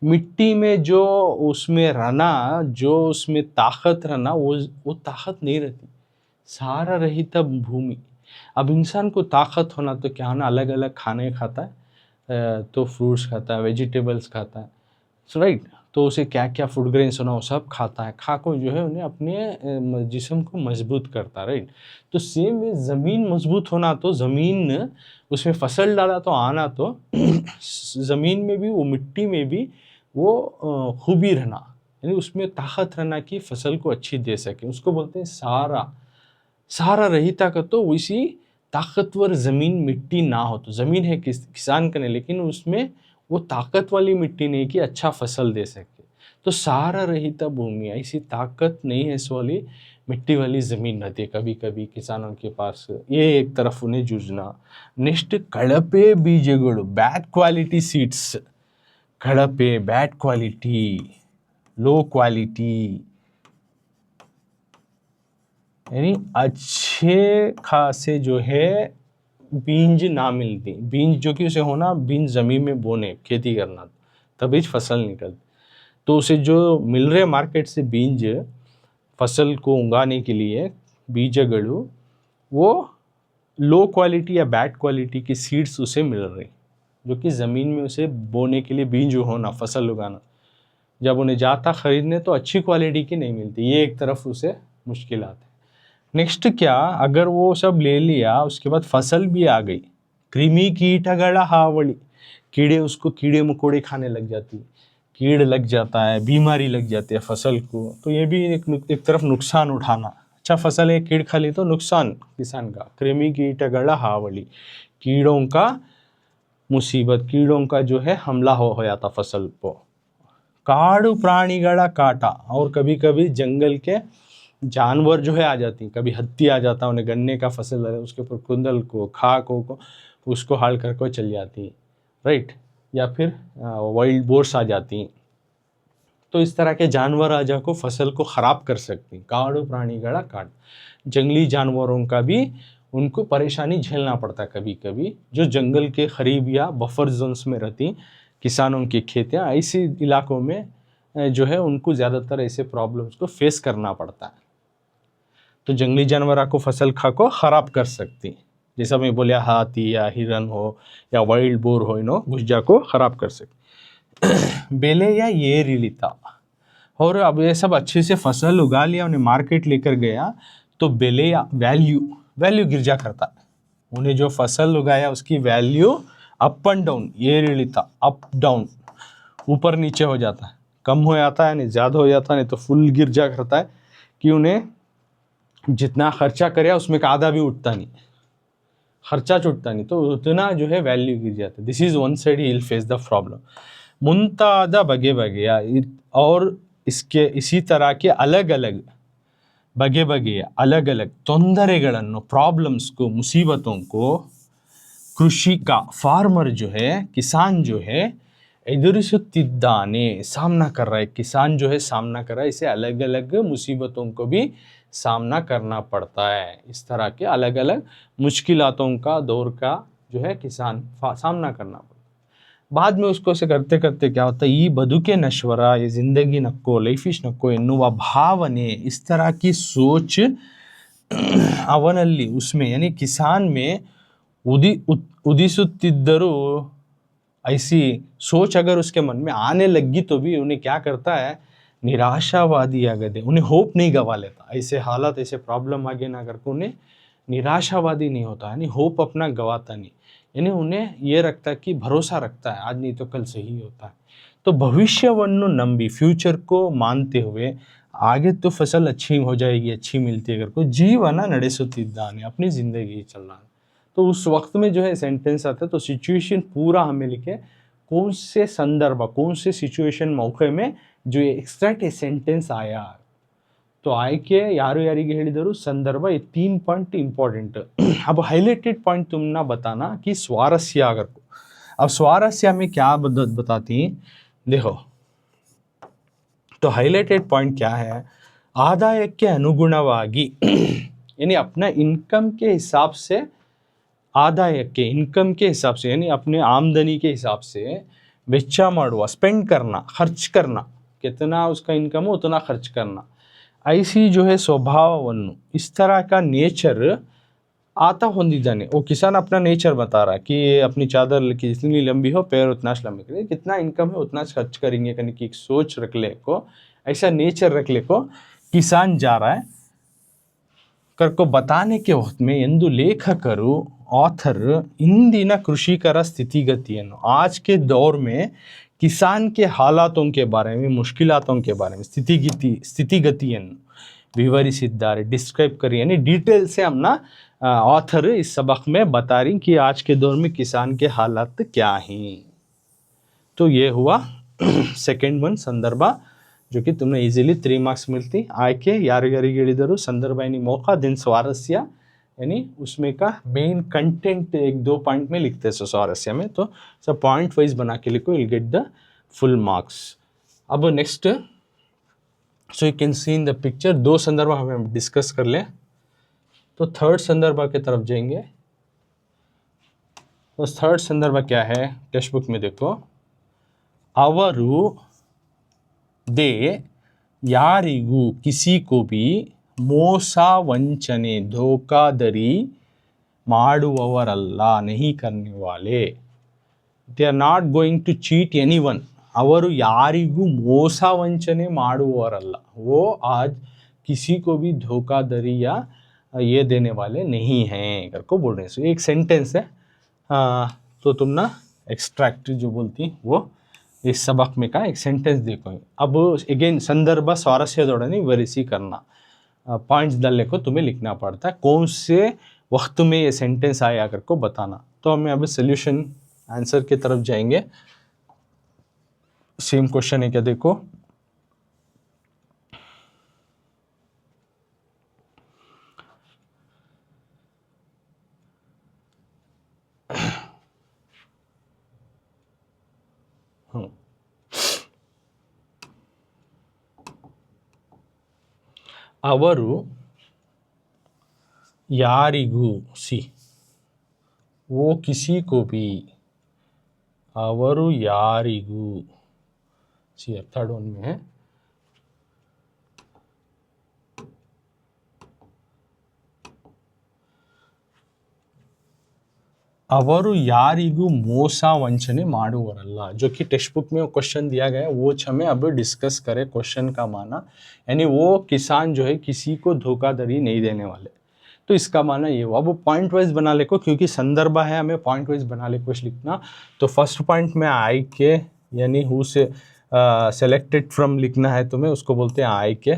मिट्टी में जो उसमें रहना, जो उसमें ताकत रहना, वो ताकत नहीं रहती। सहारा रहित भूमि। अब इंसान को ताकत होना तो क्या होना, अलग अलग खाने खाता है, तो फ्रूट्स खाता है, वेजिटेबल्स खाता है, राइट। तो उसे क्या क्या फूड ग्रेन्स होना वो सब खाता है, खा को जो है उन्हें अपने जिस्म को मजबूत करता है, राइट। तो सेम वे ज़मीन मजबूत होना, तो ज़मीन उसमें फसल डाला तो आना, तो ज़मीन में भी, वो मिट्टी में भी वो खूबी रहना, यानी उसमें ताकत रहना कि फसल को अच्छी दे सके, उसको बोलते हैं सहारा। सहारा रहिता का तो वैसी ताकतवर ज़मीन मिट्टी ना हो, तो ज़मीन है किसान का नहीं, लेकिन उसमें वो ताकत वाली मिट्टी नहीं कि अच्छा फसल दे सके, तो सहारा रहिता भूमि, ऐसी ताकत नहीं है इस वाली मिट्टी वाली ज़मीन रहती है कभी कभी किसानों के पास, ये एक तरफ उन्हें जूझना। नेक्स्ट, कड़पे बीजगळु, बैड क्वालिटी सीड्स। कड़पे, बैड क्वालिटी, लो क्वालिटी, यानी अच्छे खासे जो है बीज ना मिलती, बीज जो कि उसे होना, बीज ज़मीन में बोने, खेती करना, तभी फसल निकलती। तो उसे जो मिल रहे मार्केट से बीज, फसल को उगाने के लिए बीजगळु, वो लो क्वालिटी या बैड क्वालिटी की सीड्स उसे मिल रही, जो कि ज़मीन में उसे बोने के लिए बीज होना, फसल उगाना, जब उन्हें जाता खरीदने तो अच्छी क्वालिटी की नहीं मिलती, ये एक तरफ उसे मुश्किल आती है। नेक्स्ट क्या, अगर वो सब ले लिया उसके बाद फसल भी आ गई, कृमि कीटगळ हावळी, कीड़े उसको, कीड़े मकोड़े खाने लग जाती, कीड़ लग जाता है, बीमारी लग जाती है फसल को, तो ये भी एक तरफ नुकसान उठाना। अच्छा फसल है, कीड़ खा ली तो नुकसान किसान का। कृमि कीटगळ हावळी, कीड़ों का मुसीबत, कीड़ों का जो है हमला हो जाता फसल को। काड़ु प्राणिगळ काटा, और कभी कभी जंगल के जानवर जो है आ जाती, कभी हत्ती आ जाता, उन्हें गन्ने का फसल है उसके ऊपर कुंदल को, खाक को उसको हाल करके चल जाती, राइट। या फिर वाइल्ड बोर्स आ जाती, तो इस तरह के जानवर आ जाकर फसल को ख़राब कर सकती। काड़ु प्राणिगळ काट, जंगली जानवरों का भी उनको परेशानी झेलना पड़ता कभी कभी, जो जंगल के करीब या बफर जोन्स में रहती किसानों की खेतियाँ, ऐसी इलाकों में जो है उनको ज़्यादातर ऐसे प्रॉब्लम्स को फेस करना पड़ता है। तो जंगली जानवर आपको फसल खा को ख़राब कर सकती, जैसा मैं बोलिया, हाथी या हिरन हो या वाइल्ड बोर हो, इनो गुज्जा को ख़राब कर सकती। बेले या ये रिलिता, और अब ये सब अच्छे से फसल उगा लिया, उन्हें मार्केट लेकर गया, तो बेले या वैल्यू गिर जा करता है, उन्हें जो फसल उगाया उसकी वैल्यू अप एंड डाउन, ये रिलिता, अप डाउन, ऊपर नीचे हो जाता है, कम हो जाता है, नहीं ज़्यादा हो जाता है, नहीं तो फुल गिर जा करता है, कि उन्हें जितना खर्चा करे उसमें का आधा भी उठता नहीं, खर्चा छुटता नहीं, तो उतना जो है वैल्यू गिर जाता है। This is one side he will face the problem. मुंतादा बगे बगेया, और इसके इसी तरह के अलग अलग बगे बगेया, अलग अलग ತೊಂದರೆಗಳನ್ನು, प्रॉब्लम्स को, मुसीबतों को कृषि का, फार्मर जो है, किसान जो है, एದುರಿಸುತ್ತಿದ್ದಾನೆ, सामना कर रहा है, किसान जो है सामना कर रहा है, इसे अलग अलग मुसीबतों को भी सामना करना पड़ता है। इस तरह के अलग अलग मुश्किलातों का दौर का जो है किसान सामना करना पड़ता है। बाद में उसको से करते करते क्या होता है, ಈ ಬದುಕೆ ನಶ್ವರ, ये जिंदगी नक्को, लाइफ इज नक्को ಎನ್ನುವ भावने, इस तरह की सोच ಅವನಲ್ಲಿ, उसमें यानी किसान में उदिಸುತ್ತಿದ್ದರೂ, ऐसी सोच अगर उसके मन में आने लगी तो भी उन्हें क्या करता है, निराशावादी आगदे, उन्हें होप नहीं गवा लेता, ऐसे हालात, ऐसे प्रॉब्लम आगे ना करके उन्हें निराशावादी नहीं होता, यानी होप अपना गवाता नहीं, यानी उन्हें ये रखता है कि भरोसा रखता है आज नहीं तो कल सही होता है। तो भविष्यवन्नु नंबी, फ्यूचर को मानते हुए, आगे तो फसल अच्छी हो जाएगी, अच्छी मिलती है, अगर को जीवन ನಡೆಸುತ್ತಿದ್ದಾನೆ, अपनी ज़िंदगी चल रहा है। तो उस वक्त में जो है सेंटेंस आता है, तो सिचुएशन पूरा हमें लिखे, कौन से संदर्भ, कौन से सिचुएशन मौके में जो ये एक्स्ट्राक्ट ये सेंटेंस आया, तो ಆಯ್ಕೆ ಯಾರು ಯಾರಿಗೆ ಹೇಳಿದರು, संदर्भ, ये 3 पॉइंट इंपॉर्टेंट। अब हाईलाइटेड पॉइंट तुम ना बताना कि स्वारस्य अगर को, अब स्वारस्य में क्या बताती, देखो, तो हाईलाइटेड पॉइंट क्या है, आदायಕ್ಕೆ अनुगुणವಾಗಿ, यानी अपना इनकम के हिसाब से, आदाय के, इनकम के हिसाब से, यानी अपने आमदनी के हिसाब से ವೆಚ್ಚ ಮಾಡುವ, स्पेंड करना, खर्च करना, कितना उसका इनकम हो उतना खर्च करना, ऐसी जो है स्वभावವನ್ನು, इस तरह का नेचर आता ಹೊಂದಿದ್ದಾನೆ. वो किसान अपना नेचर बता रहा है कि अपनी चादर की जितनी लंबी हो पैर उतना लंबे करें, कितना इनकम है उतना खर्च करेंगे करने की एक सोच रख ले को, ऐसा नेचर रख ले को किसान जा रहा है ಕರ್ಕೊ बताने के वक्त में ಎಂದು लेखकರು ऑथर इंदिನ ಕೃಷಿಕರ ಸ್ಥಿತಿಗತಿಯನ್ನು, आज के दौर में किसान के हालातों के बारे में, मुश्किलातों के बारे में ಸ್ಥಿತಿಗತಿಯನ್ನು विवरिಸಿದ್ದಾರೆ, डिस्क्राइब करी, यानी डिटेल से हम ना ऑथर इस सबक में बता रही कि आज के दौर में किसान के हालात क्या हैं. तो ये हुआ सेकेंड वन संदर्भ, जो कि तुम्हें इजीली 3 मार्क्स मिलती. आयके ಯಾರಿಗೆ ಹೇಳಿದರು संदर्भ यानी मौका, दिन स्वारस्य यानी उसमें का मेन कंटेंट 1-2 पॉइंट में लिखते हैं स्वारस्य में, तो सब पॉइंट वाइज बना के लिखो, will get the full marks. अब next, so you can see in the picture, 2 संदर्भ हमें डिस्कस कर ले. तो थर्ड संदर्भ के तरफ जाएंगे. तो थर्ड संदर्भ क्या है, टेक्स्ट बुक में देखो, ಅವರು दे यारिगू किसी को भी ಮೋಸ ವಂಚನೆ धोखाधड़ी ಮಾಡುವವರಲ್ಲ, नहीं करने वाले, they are not going to cheat anyone. ಅವರು ಯಾರಿಗೂ ಮೋಸ ವಂಚನೆ ಮಾಡುವವರಲ್ಲ, वो आज किसी को भी धोखाधड़ी या ये देने वाले नहीं हैं करको बोल रहे हैं. एक सेंटेंस है, तो तुम ना एक्सट्रैक्ट जो बोलती वो इस सबक में का एक सेंटेंस देखो. अब अगेन संदर्भ स्वारस्य दौड़नी वरिसी करना, पॉइंट्स डालने को तुम्हें लिखना पड़ता है, कौन से वक्त में ये सेंटेंस आया कर को बताना. तो हमें अब सोल्यूशन आंसर की तरफ जाएंगे. सेम क्वेश्चन है क्या, देखो ಅವರು ಯಾರಿಗೂ, सी वो किसी को भी, ಅವರು ಯಾರಿಗೂ, सी थर्ड वन में है, ಅವರು ಯಾರಿಗೂ ಮೋಸ ವಂಚನೆ ಮಾಡುವರಲ್ಲ, जो कि टेक्स्ट बुक में क्वेश्चन दिया गया है, वो हमें अब डिस्कस करें क्वेश्चन का माना, यानी वो किसान जो है किसी को धोखाधड़ी नहीं देने वाले. तो इसका माना ये हुआ. अब पॉइंट वाइज बना ले को, क्योंकि संदर्भ है हमें पॉइंट वाइज बना ले कुछ लिखना. तो फर्स्ट पॉइंट में आई के यानी हु से सेलेक्टेड फ्रॉम लिखना है तुम्हें, उसको बोलते हैं I K.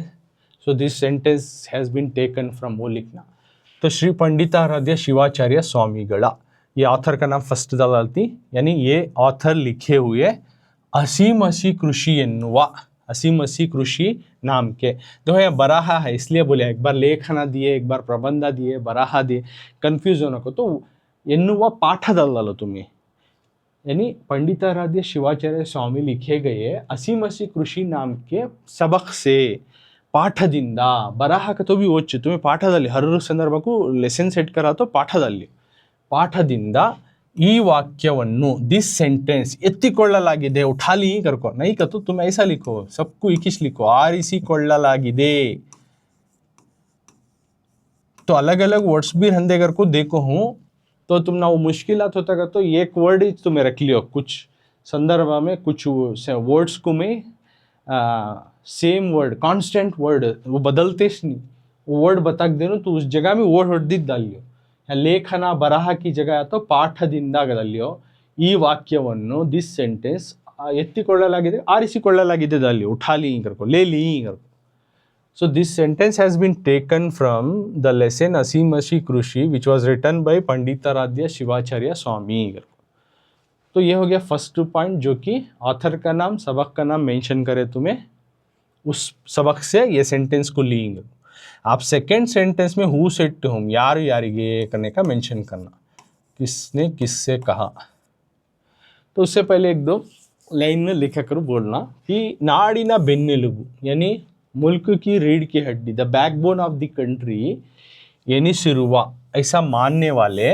So this sentence has been taken from, वो लिखना. तो श्री पंडिताराध्य शिवाचार्य स्वामीगढ़, ये ऑथर का नाम फर्स्ट डालती, यानी ये ऑथर लिखे हुए असीम असी कृषि एन्नुवा, असीम असी कृषि नाम के. देखो यहाँ बराहा है इसलिए बोले, एक बार लेखना दिए, एक बार प्रबंध दिए, बराहा दिए, कन्फ्यूज होने को. तो एन्नुवा पाठ डाल तुम्हें, यानी पंडिताराध्य शिवाचार्य स्वामी लिखे गए असीम असी कृषि नाम के सबक से, ಪಾಠದಿಂದ, ಬರಹ तो भी ಓದ್ಚು तुम्हें ಪಾಠದಲ್ಲಿ हर ಸಂದರ್ಭಕ್ಕೂ ಲೆಸನ್ ಸೆಟ್ करा तो ಪಾಠದಲ್ಲಿ, ಪಾಠದಿಂದ ಈ ವಾಕ್ಯವನ್ನು, ದಿಸ್ ಸೆಂಟೆನ್ಸ್ ಎತ್ತಿಕೊಳ್ಳಲಾಗಿದೆ, ಉಠಾಲಿ ಕರ್ಕೋ, ನೈ ಕतो तुम ऐसा लिखो, सबको इकिश लिखो, ಆರಿಸಿಕೊಳ್ಳಲಾಗಿದೆ. तो अलग अलग वर्ड्स भी हंदे कर को देखो हूँ, तो तुम ना वो मुश्किलात होता का, तो एक वर्ड ही तुम्हें रख लियो, कुछ संदर्भ में कुछ वर्ड्स को में सेम वर्ड, कांस्टेंट वर्ड, वो बदलते नहीं, वो वर्ड बता देनो, तो उस जगह में वर्ड दी डालियो. ಲೇಖನ ಬರಹ की जगह तो ಪಾಠದಿಂದ डालियो, ಈ ವಾಕ್ಯವನ್ನು, ದಿಸ್ ಸೆಂಟೆನ್ಸ್ ಎತ್ತಿಕೊಳ್ಳಲಾಗಿದೆ, ಆರಿಸಿಕೊಳ್ಳಲಾಗಿದೆ डालियो, उठाली करको, ले ली करको. So this sentence has been taken from the lesson असीम असी कृषि which was written by पंडिताराध्य Shivacharya Swami. तो ये हो गया फर्स्ट पॉइंट, जो कि ऑथर का नाम, सबक का नाम मेंशन करे तुम्हें, उस सबक से ये सेंटेंस को लेंगे. आप सेकेंड सेंटेंस में हु सेड टू हुम, यार यारिगे करने का मेंशन करना, किसने किससे कहा. तो उससे पहले 1-2 लाइन में लिखा करो, बोलना कि नाड़िना बेन्नेलुबु यानी मुल्क की रीढ़ की हड्डी, the backbone of the country एनिसिरुवा, ऐसा मानने वाले,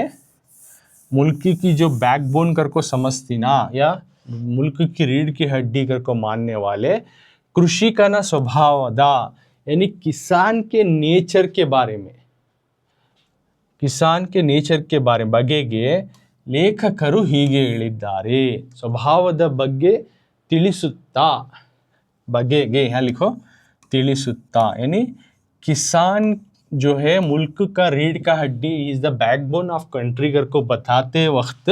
मुल्क की जो बैकबोन कर को समझती ना, या मुल्क की रीढ़ की हड्डी कर को मानने वाले कृषि का ना स्वभाव दा यानी किसान के नेचर के बारे में, ಕಿಸಾನ್ ಕೆ ನೇಚರ್ ಕೆ ಬಾರೆ ಬಗೆಗೆ ಲೇಖಕರು ಹೀಗೆ ಹೇಳಿದ್ದಾರೆ. ಸ್ವಭಾವದ ಬಗ್ಗೆ ತಿಳಿಸುತ್ತಾ, बगेगे यहाँ लिखो ತಿಳಿಸುತ್ತಾ यानी किसान जो है मुल्क का रीढ़ का हड्डी, is the backbone of country कर को बताते वक्त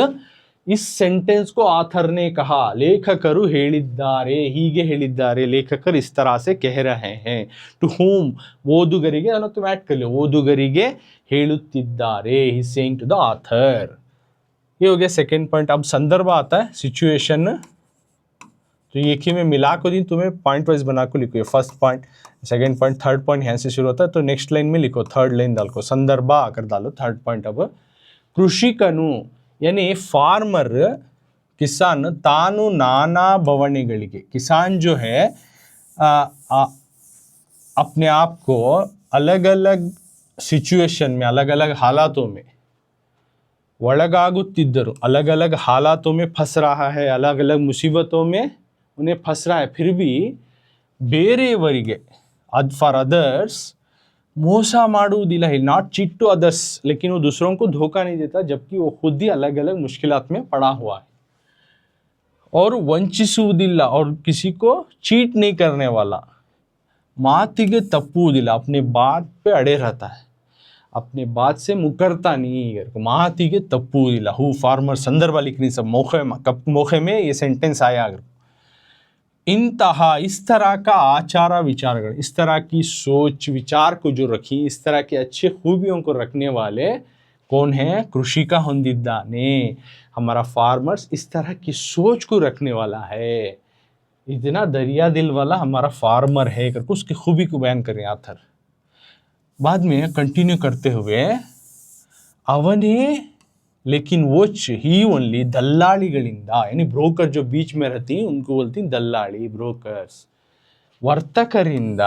इस सेंटेंस को आथर ने कहा, लेखकರು ಹೇಳಿದ್ದಾರೆ, ಹೀಗೆ ಹೇಳಿದ್ದಾರೆ, लेखकर इस तरह से कह रहे हैं. टू whom ಓದುಗರಿಗೆ, ಅನ್ನೋ तुम ऐड कर लो, ಓದುಗರಿಗೆ ಹೇಳುತ್ತಿದ್ದಾರೆ, he saying to the author. ये हो गया सेकंड पॉइंट. अब संदर्भ आता है, सिचुएशन. तो एक ही में मिला को दी, तुम्हें पॉइंट वाइज बना को लिखो. First point, second point, third point यहाँ से शुरू होता है, तो नेक्स्ट लाइन में लिखो, थर्ड लाइन डाल को संदर्भ आकर डालो थर्ड पॉइंट. अब ಕೃಷಿಕನು यानी फार्मर, किसान, तानु नाना बवणेಗಳಿಗೆ, किसान जो है अपने आप को अलग अलग सिचुएशन में, अलग अलग हालातों में ಒಳಗಾಗುತ್ತಿದ್ದರು, अलग अलग हालातों में फंस रहा है, अलग अलग मुसीबतों में उन्हें फंस रहा है, फिर भी ಬೇರೆಯವರಿಗೆ, फॉर अदर्स मोसा ಮಾಡುವುದಿಲ್ಲ, ही नॉट चीट टू अदर्स, लेकिन वो दूसरों को धोखा नहीं देता, जबकि वो खुद ही अलग अलग मुश्किलात में पड़ा हुआ है. और ವಂಚಿಸುವುದಿಲ್ಲ, और किसी को चीट नहीं करने वाला. ಮಾತಿಗೆ ತಪ್ಪುವುದಿಲ್ಲ, अपने बात पे अड़े रहता है, अपने बात से मुकरता नहीं है. ಮಾತಿಗೆ ತಪ್ಪುವುದಿಲ್ಲ, हु फार्मर संदर्भ लिखनी सब मौके में ये सेंटेंस आया. अगर इंतहा, इस तरह का आचार विचार, इस तरह की सोच विचार को जो रखी, इस तरह की अच्छी खूबियों को रखने वाले कौन है? कृषि का ಹೊಂದಿದ್ದಾನೆ, हमारा फार्मर्स इस तरह की सोच को रखने वाला है, इतना दरिया दिल वाला हमारा फार्मर है करके उसकी खूबी को बयान करें आथर. बाद में कंटिन्यू करते हुए ಅವನೇ, लेकिन वो ही ओनली दल्लाಳಿಗಳಿಂದ, यानी ब्रोकर जो बीच में रहती हैं उनको बोलती हैं दल्लाड़ी, ब्रोकर्स. वರ್ತಕರಿಂದ,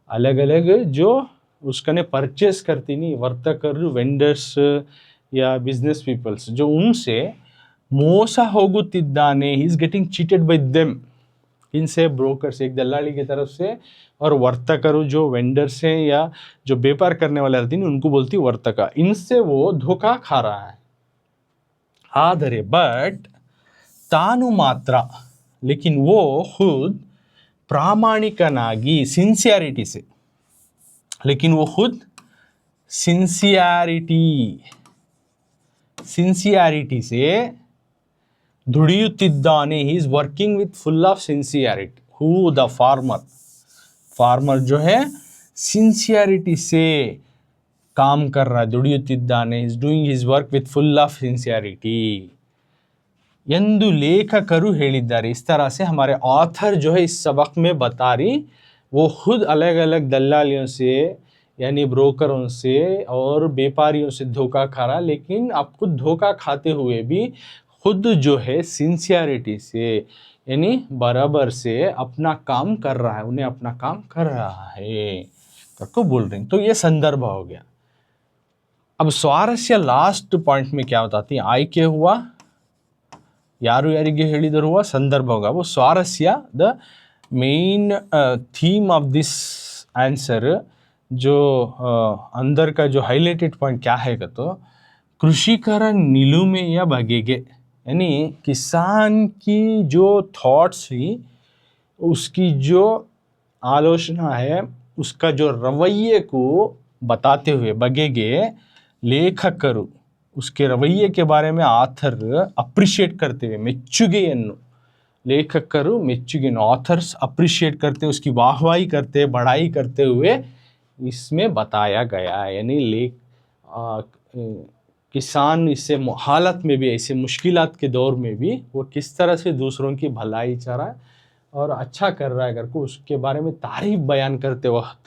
अलग अलग जो उसका ने परचेस करती नहीं, वರ್ತಕರು, वेंडर्स या बिजनेस पीपल्स, जो उनसे ಮೋಸ ಹೋಗುತ್ತಿದ್ದಾನೆ, he is getting cheated bye them. इनसे ब्रोकर्स, एक दल्लाड़ी की तरफ से, और वರ್ತಕರು जो वेंडर्स हैं या जो व्यापार करने वाले रहते हैं उनको बोलती वರ್ತಕ. इनसे वो धोखा खा रहा है. ಆದರೆ बट ತಾನು मात्र, लेकिन वो खुद प्रामाणिकनागी, सिंसियरिटी से, लेकिन वो खुद सिंसियरिटी से ದುಡಿಯುತ್ತಿದ್ದಾನೆ, he is working with full of sincerity. Who the farmer जो है सिंसियरिटी से काम कर रहा है, ದುಡಿಯುತ್ತಿದ್ದಾನೆ, is doing his work with full of sincerity ಎಂದು लेखकರು ಹೇಳಿದ್ದಾರೆ. इस तरह से हमारे ऑथर जो है इस सबक में बता रही, वो खुद अलग अलग दलालियों से यानी ब्रोकरों से और व्यापारियों से धोखा खा रहा, लेकिन आप खुद धोखा खाते हुए भी खुद जो है सिंसियरिटी से यानी बराबर से अपना काम कर रहा है, उन्हें अपना काम कर रहा है करको बोल रहे हैं. तो ये संदर्भ हो गया. अब स्वारस्य लास्ट पॉइंट में क्या बताती है? आಯ್ಕೆ हुआ, ಯಾರು ಯಾರಿಗೆ ಹೇಳಿದರು हुआ, संदर्भ होगा. वो स्वारस्य the main theme of this answer, जो अंदर का जो हाईलाइटेड पॉइंट क्या है का, तो कृषिकर निलुमे या बगेगे, यानी किसान की जो थॉट्स ही, उसकी जो आलोचना है, उसका जो रवैये को बताते हुए बगेगे लेखकರು, उसके रवैये के बारे में आथर अप्रिशिएट करते हुए, ಮೆಚ್ಚುಗೆಯನ್ನು, लेखकರು ಮೆಚ್ಚುಗೆಯನ್ನು, ऑथर्स अप्रिशिएट करते, उसकी वाहवाही करते, बढ़ाई करते हुए इसमें बताया गया है. यानी किसान इससे हालत में भी, ऐसे मुश्किलात के दौर में भी वो किस तरह से दूसरों की भलाई चाह रहा है और अच्छा कर रहा है करके उसके बारे में तारीफ बयान करते वक्त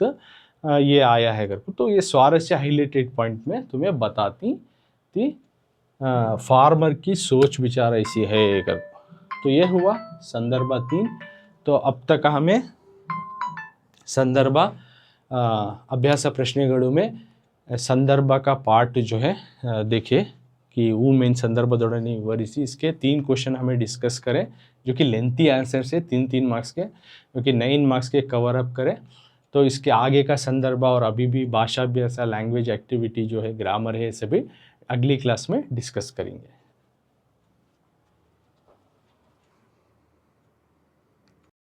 ये आया है करके. तो ये स्वारस्य हाईलाइटेड पॉइंट में तुम्हें बताती थी, फार्मर की सोच विचार ऐसी है कर. तो ये हुआ संदर्भ 3. तो अब तक हमें संदर्भ अभ्यास प्रश्नेಗಳು में संदर्भ का पार्ट जो है देखे कि वो मेन संदर्भदोड़नी विवरिಸಿ इसके 3 क्वेश्चन हमें डिस्कस करें जो कि लेंथी आंसर से 3-3 मार्क्स के, क्योंकि 9 मार्क्स के कवर अप करें। तो इसके आगे का संदर्भ और अभी भी भाषा अभ्यास, लैंग्वेज एक्टिविटी जो है, ग्रामर है, सभी अगली क्लास में डिस्कस करेंगे।